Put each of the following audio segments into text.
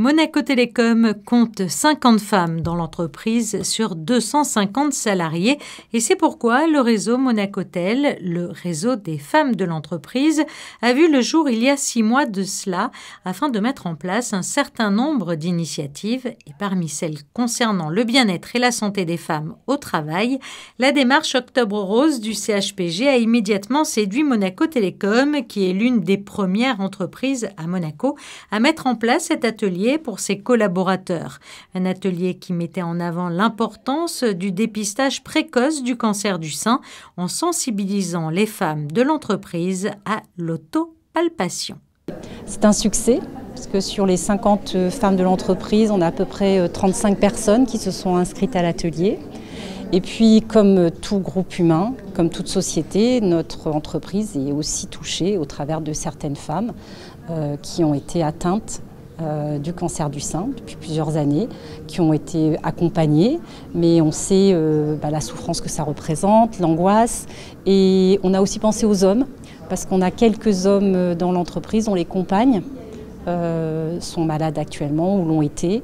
Monaco Télécom compte 50 femmes dans l'entreprise sur 250 salariés et c'est pourquoi le réseau Monacotel, le réseau des femmes de l'entreprise, a vu le jour il y a 6 mois de cela afin de mettre en place un certain nombre d'initiatives et parmi celles concernant le bien-être et la santé des femmes au travail, la démarche Octobre Rose du CHPG a immédiatement séduit Monaco Télécom qui est l'une des premières entreprises à Monaco à mettre en place cet atelier pour ses collaborateurs. Un atelier qui mettait en avant l'importance du dépistage précoce du cancer du sein en sensibilisant les femmes de l'entreprise à l'autopalpation. C'est un succès parce que sur les 50 femmes de l'entreprise, on a à peu près 35 personnes qui se sont inscrites à l'atelier. Et puis, comme tout groupe humain, comme toute société, notre entreprise est aussi touchée au travers de certaines femmes qui ont été atteintes du cancer du sein depuis plusieurs années, qui ont été accompagnées, mais on sait la souffrance que ça représente, l'angoisse. Et on a aussi pensé aux hommes, parce qu'on a quelques hommes dans l'entreprise, on les compagne, sont malades actuellement ou l'ont été.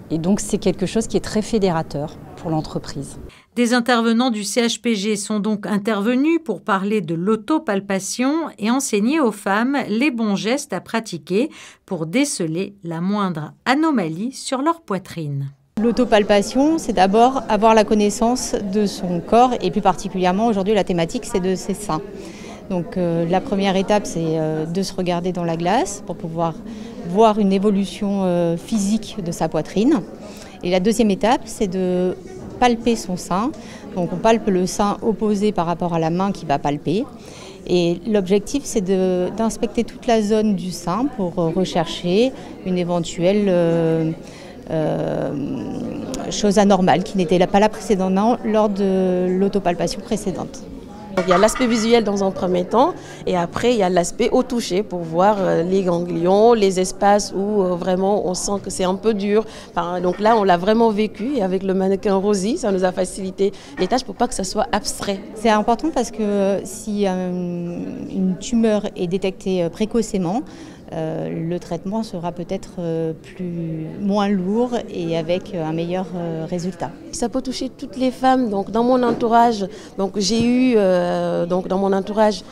Et donc c'est quelque chose qui est très fédérateur pour l'entreprise. Des intervenants du CHPG sont donc intervenus pour parler de l'autopalpation et enseigner aux femmes les bons gestes à pratiquer pour déceler la moindre anomalie sur leur poitrine. L'autopalpation, c'est d'abord avoir la connaissance de son corps et plus particulièrement aujourd'hui la thématique c'est de ses seins. Donc la première étape c'est de se regarder dans la glace pour pouvoir voir une évolution physique de sa poitrine. Et la deuxième étape c'est de palper son sein. Donc on palpe le sein opposé par rapport à la main qui va palper. Et l'objectif c'est d'inspecter toute la zone du sein pour rechercher une éventuelle chose anormale qui n'était pas là précédemment lors de l'autopalpation précédente. Il y a l'aspect visuel dans un premier temps et après il y a l'aspect au toucher pour voir les ganglions, les espaces où vraiment on sent que c'est un peu dur. Enfin, donc là on l'a vraiment vécu et avec le mannequin Rosie ça nous a facilité les tâches pour pas que ça soit abstrait. C'est important parce que si une tumeur est détectée précocement, le traitement sera peut-être moins lourd et avec un meilleur résultat. Ça peut toucher toutes les femmes. Donc dans mon entourage, j'ai eu dans mon entourage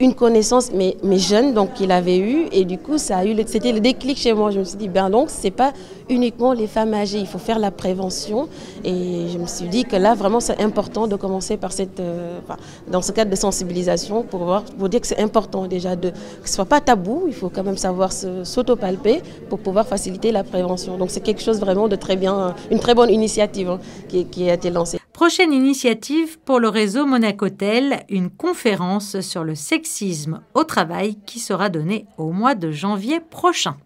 une connaissance mais jeune donc qu'il avait eu et du coup c'était le déclic chez moi. Je me suis dit donc c'est pas uniquement les femmes âgées, il faut faire la prévention et je me suis dit que là vraiment c'est important de commencer par dans ce cadre de sensibilisation pour dire que c'est important déjà que ce soit pas tabou, il faut quand même savoir s'autopalper pour pouvoir faciliter la prévention. Donc c'est quelque chose vraiment de très bien, une très bonne initiative qui a été lancée. Prochaine initiative pour le réseau Monacotel, une conférence sur le sexisme au travail qui sera donnée au mois de janvier prochain.